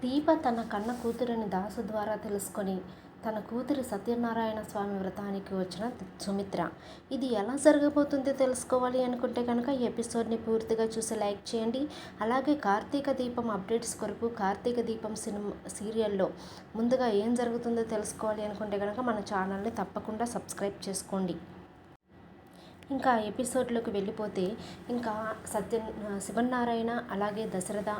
దీప తన కన్న కూతురిని దాసు ద్వారా తెలుసుకొని తన కూతురి సత్యనారాయణ స్వామి వ్రతానికి వచ్చిన సుమిత్ర. ఇది ఎలా జరగబోతుందో తెలుసుకోవాలి అనుకుంటే కనుక ఈ ఎపిసోడ్ని పూర్తిగా చూసి లైక్ చేయండి. అలాగే కార్తీక దీపం అప్డేట్స్ కొరకు కార్తీక దీపం సినిమా సీరియల్లో ముందుగా ఏం జరుగుతుందో తెలుసుకోవాలి అనుకుంటే కనుక మన ఛానల్ని తప్పకుండా సబ్స్క్రైబ్ చేసుకోండి. ఇంకా ఎపిసోడ్లోకి వెళ్ళిపోతే ఇంకా శివనారాయణ అలాగే దశరథ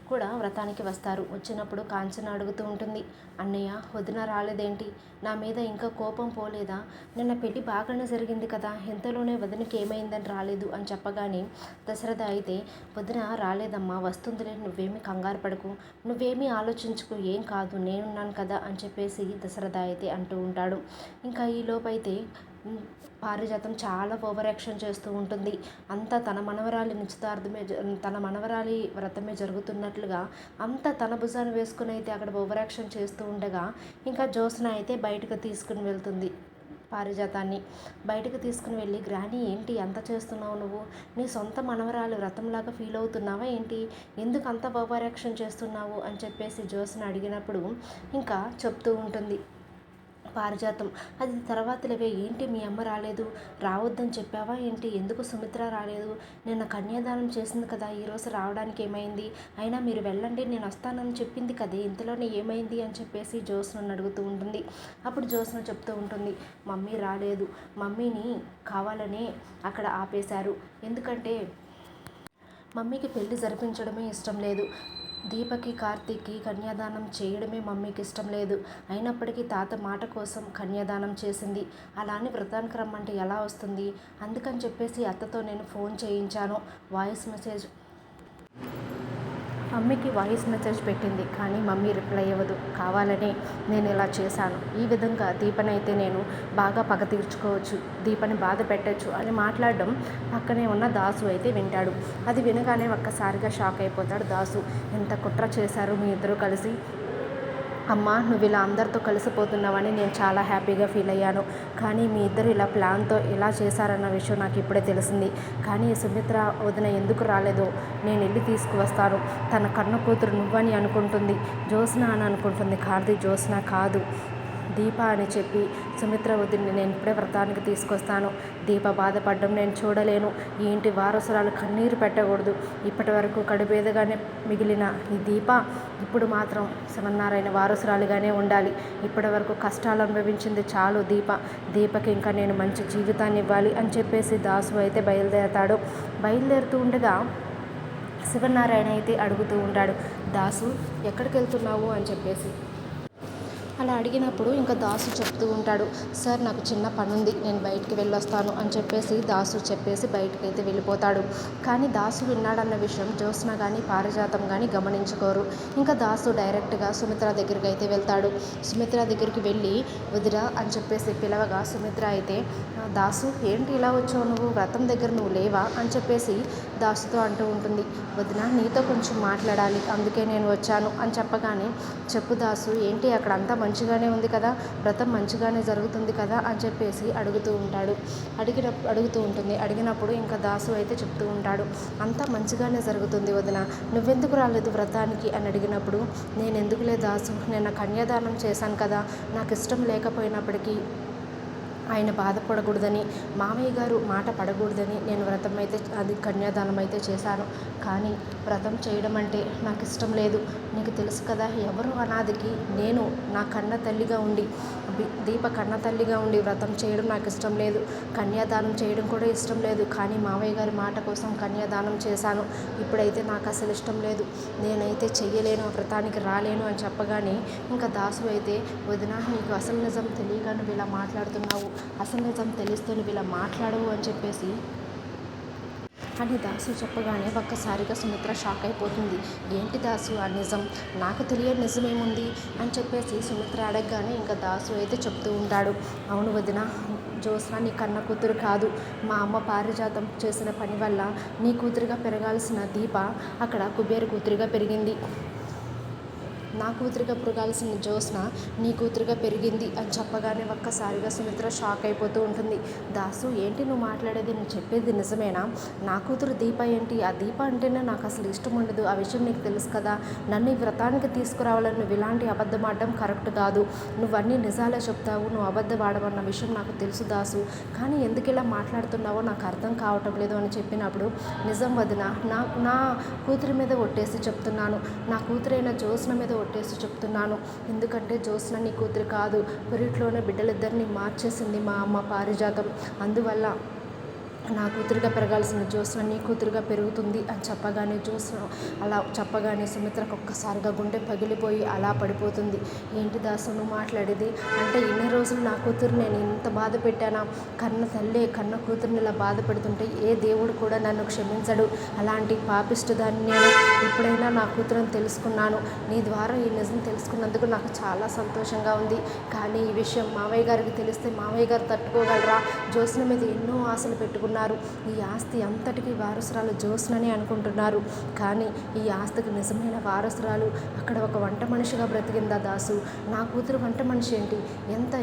కూడా వ్రతానికి వస్తారు. వచ్చినప్పుడు కాంచన అడుగుతూ ఉంటుంది, అన్నయ్య వదిన రాలేదేంటి, నా మీద ఇంకా కోపం పోలేదా, నిన్న పెళ్ళి బాగానే జరిగింది కదా, ఎంతలోనే వదినకి ఏమైందని రాలేదు అని చెప్పగానే దశరథ అయితే, వదిన రాలేదమ్మా, వస్తుందిలే, నువ్వేమీ కంగారు పడకు, నువ్వేమీ ఆలోచించుకు, ఏం కాదు, నేనున్నాను కదా అని చెప్పేసి దశరథ అయితే అంటూ ఉంటాడు. ఇంకా ఈలోపైతే పారిజాతం చాలా ఓవర్ యాక్షన్ చేస్తూ ఉంటుంది. అంతా తన మనవరాలి నిశ్చితార్థమే, తన మనవరాలి వ్రతమే జరుగుతున్నట్లుగా అంతా తన భుజాన్ని వేసుకుని అయితే అక్కడ ఓవర్ యాక్షన్ చేస్తూ ఉండగా ఇంకా జ్యోత్స్న అయితే బయటకు తీసుకుని వెళ్తుంది. పారిజాతాన్ని బయటకు తీసుకుని వెళ్ళి, గ్రాని ఏంటి అంత చేస్తున్నావు, నువ్వు నీ సొంత మనవరాలు వ్రతంలాగా ఫీల్ అవుతున్నావా ఏంటి, ఎందుకు అంత ఓవర్ యాక్షన్ చేస్తున్నావు అని చెప్పేసి జ్యోత్స్న అడిగినప్పుడు ఇంకా చెప్తూ ఉంటుంది పారిజాతం. అది తర్వాతలేవే, ఏంటి మీ అమ్మ రాలేదు, రావద్దని చెప్పావా ఏంటి, ఎందుకు సుమిత్ర రాలేదు, నిన్న కన్యాదానం చేసింది కదా, ఈరోజు రావడానికి ఏమైంది, అయినా మీరు వెళ్ళండి నేను వస్తానని చెప్పింది కదే, ఇంతలోనే ఏమైంది అని చెప్పేసి జ్యోత్స్నను అడుగుతూ ఉంటుంది. అప్పుడు జ్యోత్స్న చెప్తూ ఉంటుంది, మమ్మీ రాలేదు, మమ్మీని కావాలనే అక్కడ ఆపేశారు, ఎందుకంటే మమ్మీకి పెళ్లి జరిపించడమే ఇష్టం లేదు, దీపకి కార్తీక్కి కన్యాదానం చేయడమే మమ్మీకి ఇష్టం లేదు, అయినప్పటికీ తాత మాట కోసం కన్యాదానం చేసింది, అలా అని వ్రతానికి రమ్మంటే ఎలా వస్తుంది, అందుకని చెప్పేసి అత్తతో నేను ఫోన్ చేయించాను, వాయిస్ మెసేజ్ మమ్మీకి వాయిస్ మెసేజ్ పెట్టింది, కానీ మమ్మీ రిప్లై ఇవ్వదు, కావాలనే నేను ఇలా చేశాను, ఈ విధంగా దీపనైతే నేను బాగా పగ తీర్చుకోవచ్చు, దీపని బాధ పెట్టచ్చు అని మాట్లాడడం పక్కనే ఉన్న దాసు అయితే వింటాడు. అది వినగానే ఒక్కసారిగా షాక్ అయిపోతాడు దాసు. ఎంత కుట్ర చేశారు మీ ఇద్దరు కలిసి, అమ్మ నువ్వు ఇలా అందరితో కలిసిపోతున్నావని నేను చాలా హ్యాపీగా ఫీల్ అయ్యాను, కానీ మీ ఇద్దరు ఇలా ప్లాన్తో ఇలా చేశారన్న విషయం నాకు ఇప్పుడే తెలిసింది, కానీ సుమిత్ర వదిన ఎందుకు రాలేదో నేను వెళ్ళి తీసుకువస్తాను, తన కన్న కూతురు నువ్వని అనుకుంటుంది, జ్యోత్స్న అని అనుకుంటుంది, కాదు జ్యోత్స్న కాదు దీప అని చెప్పి సుమిత్ర వదిన్ని నేను ఇప్పుడే వ్రతానికి తీసుకొస్తాను, దీప బాధపడడం నేను చూడలేను, ఈ ఇంటి వారసురాలు కన్నీరు పెట్టకూడదు, ఇప్పటి వరకు కడుపేదగానే మిగిలిన ఈ దీప ఇప్పుడు మాత్రం శివనారాయణ వారసురాలుగానే ఉండాలి, ఇప్పటి వరకు కష్టాలు అనుభవించింది చాలు దీపకి ఇంకా నేను మంచి జీవితాన్ని ఇవ్వాలి అని చెప్పేసి దాసు అయితే బయలుదేరతాడు. బయలుదేరుతూ ఉండగా శివనారాయణ అయితే అడుగుతూ ఉంటాడు, దాసు ఎక్కడికి వెళ్తున్నావు అని చెప్పేసి. అలా అడిగినప్పుడు ఇంకా దాసు చెప్తూ ఉంటాడు, సార్ నాకు చిన్న పని ఉంది, నేను బయటికి వెళ్ళొస్తాను అని చెప్పేసి దాసు చెప్పేసి బయటకైతే వెళ్ళిపోతాడు. కానీ దాసు విన్నాడన్న విషయం జ్యోత్స్న కానీ పారిజాతం కానీ గమనించుకోరు. ఇంకా దాసు డైరెక్ట్గా సుమిత్ర దగ్గరికి అయితే వెళ్తాడు. సుమిత్ర దగ్గరికి వెళ్ళి వదిరా అని చెప్పేసి పిలవగా సుమిత్ర అయితే, దాసు ఏంటి ఇలా వచ్చావు, నువ్వు వ్రతం దగ్గర నువ్వు లేవా అని చెప్పేసి దాసుతో అంటూ ఉంటుంది. వదిన నీతో కొంచెం మాట్లాడాలి, అందుకే నేను వచ్చాను అని చెప్పగానే, చెప్పు దాసు ఏంటి, అక్కడ అంతా మంచిగానే ఉంది కదా, వ్రతం మంచిగానే జరుగుతుంది కదా అని చెప్పేసి అడుగుతూ ఉంటుంది. అడిగినప్పుడు ఇంకా దాసు అయితే చెప్తూ ఉంటాడు, అంతా మంచిగానే జరుగుతుంది వదిన, నువ్వెందుకు రాలేదు వ్రతానికి అని అడిగినప్పుడు, నేను ఎందుకులే దాసు, నేను కన్యాదానం చేశాను కదా, నాకు ఇష్టం లేకపోయినప్పటికీ ఆయన బాధపడకూడదని, మామయ్య గారు మాట పడకూడదని నేను వ్రతం అయితే అది కన్యాదానం అయితే చేశాను, కానీ వ్రతం చేయడం అంటే నాకు ఇష్టం లేదు, నీకు తెలుసు కదా, ఎవరు అనాదికి నేను నా కన్న తల్లిగా ఉండి దీప కన్న తల్లిగా ఉండి వ్రతం చేయడం నాకు ఇష్టం లేదు, కన్యాదానం చేయడం కూడా ఇష్టం లేదు, కానీ మావయ్య గారి మాట కోసం కన్యాదానం చేశాను, ఇప్పుడైతే నాకు అసలు ఇష్టం లేదు, నేనైతే చెయ్యలేను, వ్రతానికి రాలేను అని చెప్పగానే ఇంకా దాసు అయితే, వదిన నీకు అసలు నిజం తెలియక నువ్వు ఇలా మాట్లాడుతున్నావు, అసలు నిజం తెలిస్తే నువ్వు ఇలా మాట్లాడవు అని చెప్పేసి అని దాసు చెప్పగానే ఒక్కసారిగా సుమిత్ర షాక్ అయిపోతుంది. ఏంటి దాసు ఆ నిజం, నాకు తెలియని నిజమేముంది అని చెప్పేసి సుమిత్ర అడగగానే ఇంకా దాసు అయితే చెప్తూ ఉంటాడు, అవును వదిన, జ్యోత్స్న నీ కన్న కూతురు కాదు, మా అమ్మ పారిజాతం చేసిన పని వల్ల నీ కూతురుగా పెరగాల్సిన దీప అక్కడ కుబేరు కూతురుగా పెరిగింది, నా కూతురిగా పురగాల్సిన జ్యోత్స్న నీ కూతురిగా పెరిగింది అని చెప్పగానే ఒక్కసారిగా సుమిత్ర షాక్ అయిపోతూ ఉంటుంది. దాసు, ఏంటి నువ్వు మాట్లాడేది? నువ్వు చెప్పేది నిజమేనా? నా కూతురు దీప ఏంటి? ఆ దీప అంటేనే నాకు అసలు ఇష్టం ఉండదు. ఆ విషయం నీకు తెలుసు కదా. నన్ను ఈ వ్రతానికి తీసుకురావాలని నువ్వు ఇలాంటి అబద్ధం ఆడడం కరెక్ట్ కాదు. నువ్వు అన్నీ నిజాలే చెప్తావు, నువ్వు అబద్ధం ఆడమన్న విషయం నాకు తెలుసు దాసు. కానీ ఎందుకు ఇలా మాట్లాడుతున్నావో నాకు అర్థం కావటం లేదు అని చెప్పినప్పుడు, నిజం వదిన, నా కూతురి మీద ఒట్టేసి చెప్తున్నాను, నా కూతురైన జ్యోత్స్న మీద ఒట్టేసి చెప్తున్నాను. ఎందుకంటే జ్యోత్స్న నీ కూతురు కాదు, పురిట్లోనే బిడ్డలిద్దరిని మార్చేసింది మా అమ్మ పారిజాతం. అందువల్ల నా కూతురుగా పెరగాల్సిన జ్యోత్స్న నీ కూతురుగా పెరుగుతుంది అని చెప్పగానే అలా చెప్పగానే సుమిత్రకు ఒక్కసారిగా గుండె పగిలిపోయి అలా పడిపోతుంది. ఏంటి దాసు నువ్వు మాట్లాడేది? అంటే ఇన్ని రోజులు నా కూతురు నేను ఇంత బాధ పెట్టానా? కన్న తల్లే కన్న కూతురిని ఇలా బాధ పెడుతుంటే ఏ దేవుడు కూడా నన్ను క్షమించడు. అలాంటి పాపిష్టి దాన్ని నేను ఇప్పుడైనా నా కూతురుని తెలుసుకున్నాను. నీ ద్వారా ఈ నిజం తెలుసుకున్నందుకు నాకు చాలా సంతోషంగా ఉంది. కానీ ఈ విషయం మావయ్య గారికి తెలిస్తే మావయ్య గారు తట్టుకోగలరా? జ్యోత్స్న మీద ఎన్నో ఆశలు పెట్టుకున్నారు. ఈ ఆస్తి అంతటికీ వారసురాలు జ్యోత్స్నని అనుకుంటున్నారు. కానీ ఈ ఆస్తికి నిజమైన వారసురాలు అక్కడ ఒక వంట మనిషిగా బ్రతికిందా దాసు? నా కూతురు వంట మనిషి ఏంటి?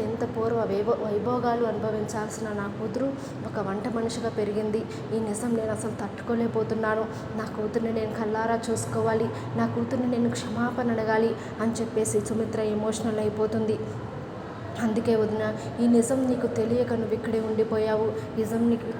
ఎంత పూర్వ వైభోగాలు అనుభవించాల్సిన నా కూతురు ఒక వంట మనిషిగా పెరిగింది. ఈ నిజం నేను అసలు తట్టుకోలేకపోతున్నాను. నా కూతుర్ని నేను కల్లారా చూసుకోవాలి, నా కూతుర్ని నేను క్షమాపణ అడగాలి అని చెప్పేసి సుమిత్ర ఎమోషనల్ అయిపోతుంది. అందుకే వదిన, ఈ నిజం నీకు తెలియక నువ్వు ఇక్కడే ఉండిపోయావు.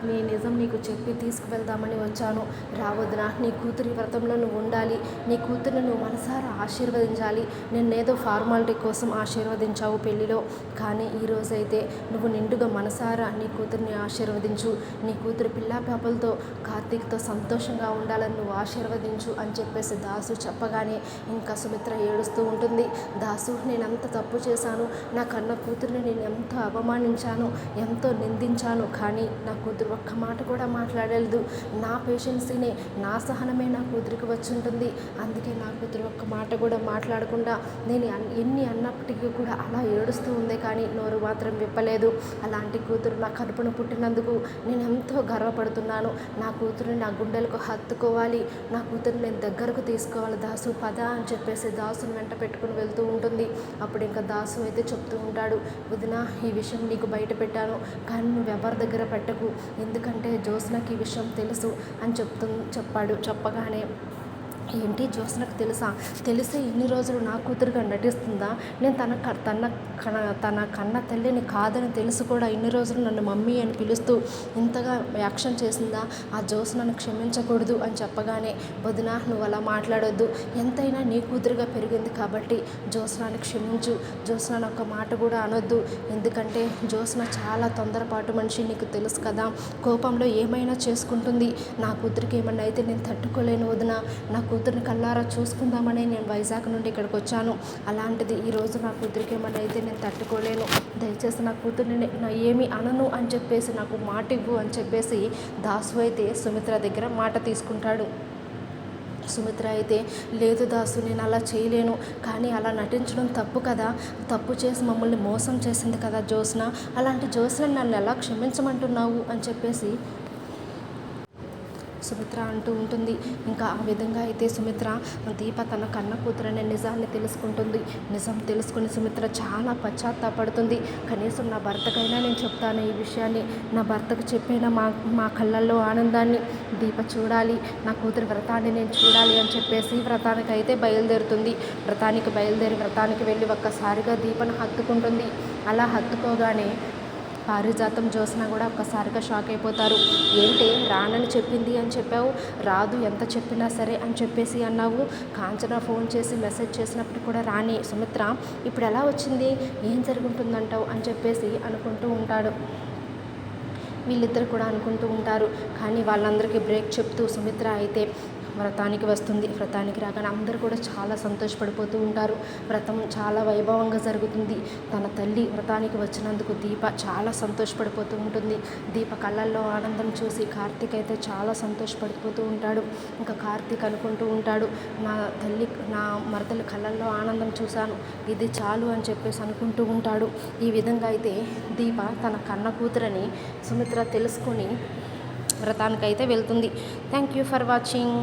నీ నిజం నీకు చెప్పి తీసుకువెళ్దామని వచ్చాను. రావద్దున, నీ కూతురి వ్రతంలో నువ్వు ఉండాలి, నీ కూతురిని నువ్వు మనసారా ఆశీర్వదించాలి. నేనేదో ఫార్మాలిటీ కోసం ఆశీర్వదించావు పెళ్ళిలో, కానీ ఈరోజైతే నువ్వు నిండుగా మనసారా నీ కూతురిని ఆశీర్వదించు. నీ కూతురు పిల్లా పాపలతో కార్తీక్తో సంతోషంగా ఉండాలని నువ్వు ఆశీర్వదించు అని చెప్పేసి దాసు చెప్పగానే ఇంకా సుమిత్ర ఏడుస్తూ ఉంటుంది. దాసు, నేను అంత తప్పు చేశాను, నా కన్న కూతురిని నేను ఎంతో అవమానించాను, ఎంతో నిందించాను. కానీ నా కూతురు ఒక్క మాట కూడా మాట్లాడలేదు. నా పేషెన్సీనే, నా సహనమే నా కూతురికి వచ్చి ఉంటుంది. అందుకే నా కూతురు ఒక్క మాట కూడా మాట్లాడకుండా నేను ఎన్ని అన్నప్పటికీ కూడా అలా ఏడుస్తూ ఉంది, కానీ నోరు మాత్రం విప్పలేదు. అలాంటి కూతురు నా కడుపున పుట్టినందుకు నేను ఎంతో గర్వపడుతున్నాను. నా కూతురిని నా గుండెలకు హత్తుకోవాలి, నా కూతురిని నేను దగ్గరకు తీసుకోవాలి. దాసు పద అని చెప్పేసి దాసుని వెంట పెట్టుకుని వెళ్తూ ఉంటుంది. అప్పుడు ఇంకా దాసు అయితే చెప్తూ ఉంటాడు, వదిన, ఈ విషయం నీకు బయట పెట్టాను, కానీ నువ్వు ఎవరి దగ్గర పెట్టకు, ఎందుకంటే జ్యోత్స్నకి ఈ విషయం తెలుసు అని చెప్పగానే, ఏంటి జ్యోత్స్నకు తెలుసా? తెలిసి ఇన్ని రోజులు నా కూతురుగా నటిస్తుందా? నేను తన కన్న తల్లిని కాదని తెలుసు కూడా ఇన్ని రోజులు నన్ను మమ్మీ అని పిలుస్తూ ఇంతగా యాక్షన్ చేసిందా? ఆ జ్యోత్స్నను క్షమించకూడదు అని చెప్పగానే, వదిన, నువ్వు అలా మాట్లాడొద్దు, ఎంతైనా నీ కూతురుగా పెరిగింది కాబట్టి జ్యోత్స్నని క్షమించు. జ్యోత్స్నను ఒక్క మాట కూడా అనొద్దు, ఎందుకంటే జ్యోత్స్న చాలా తొందరపాటు మనిషి, నీకు తెలుసు కదా. కోపంలో ఏమైనా చేసుకుంటుంది. నా కూతురికి ఏమన్నా అయితే నేను తట్టుకోలేను వదిన. నా కూతురిని కల్లారా చూసుకుందామని నేను వైజాగ్ నుండి ఇక్కడికి వచ్చాను. అలాంటిది ఈరోజు నా కూతురికి ఏమన్నా అయితే నేను తట్టుకోలేను. దయచేసి నా కూతురిని ఏమీ అనను అని చెప్పేసి నాకు మాట ఇవ్వు అని చెప్పేసి దాసు అయితే సుమిత్ర దగ్గర మాట తీసుకుంటాడు. సుమిత్ర అయితే, లేదు దాసు, నేను అలా చేయలేను, కానీ అలా నటించడం తప్పు కదా, తప్పు చేసి మమ్మల్ని మోసం చేసింది కదా జ్యోత్స్న, అలాంటి జ్యోత్స్నని నన్ను ఎలా క్షమించమంటున్నావు అని చెప్పేసి సుమిత్ర అంటూ ఉంటుంది. ఇంకా ఆ విధంగా అయితే దీప తన కన్న కూతురనే నిజాన్ని తెలుసుకుంటుంది. నిజం తెలుసుకుని సుమిత్ర చాలా పశ్చాత్తాపడుతుంది. కనీసం నా భర్తకైనా నేను చెప్తాను ఈ విషయాన్ని, నా భర్తకు చెప్పిన మా కళ్ళల్లో ఆనందాన్ని దీప చూడాలి, నా కూతురు వ్రతాన్ని నేను చూడాలి అని చెప్పేసి వ్రతానికి అయితే బయలుదేరుతుంది. వ్రతానికి వెళ్ళి ఒక్కసారిగా దీపను హత్తుకుంటుంది. అలా హత్తుకోగానే పారిజాతం జ్యోత్స్న కూడా ఒక్కసారిగా షాక్ అయిపోతారు. ఏంటి, రానని చెప్పింది అని చెప్పావు, రాదు ఎంత చెప్పినా సరే అని చెప్పేసి అన్నావు, కాంచన ఫోన్ చేసి మెసేజ్ చేసినప్పుడు కూడా రాని సుమిత్ర ఇప్పుడు ఎలా వచ్చింది, ఏం జరుగుతుందంటావు అని చెప్పేసి అనుకుంటూ ఉంటాడు. వీళ్ళిద్దరు కూడా అనుకుంటూ ఉంటారు. కానీ వాళ్ళందరికీ బ్రేక్ చెప్తూ సుమిత్ర అయితే వ్రతానికి వస్తుంది. వ్రతానికి రాగానే అందరూ కూడా చాలా సంతోషపడిపోతూ ఉంటారు. వ్రతం చాలా వైభవంగా జరుగుతుంది. తన తల్లి వ్రతానికి వచ్చినందుకు దీప చాలా సంతోషపడిపోతూ ఉంటుంది. దీప కళ్ళల్లో ఆనందం చూసి కార్తీక్ అయితే చాలా సంతోషపడిపోతూ ఉంటాడు. ఇంకా కార్తీక్ అనుకుంటూ ఉంటాడు, నా మరదలి కళ్ళల్లో ఆనందం చూశాను, ఇది చాలు అని చెప్పేసి అనుకుంటూ ఉంటాడు. ఈ విధంగా అయితే దీప తన కన్న కూతురని సుమిత్ర తెలుసుకొని వ్రతానికైతే వెళ్తుంది. Thank you for watching.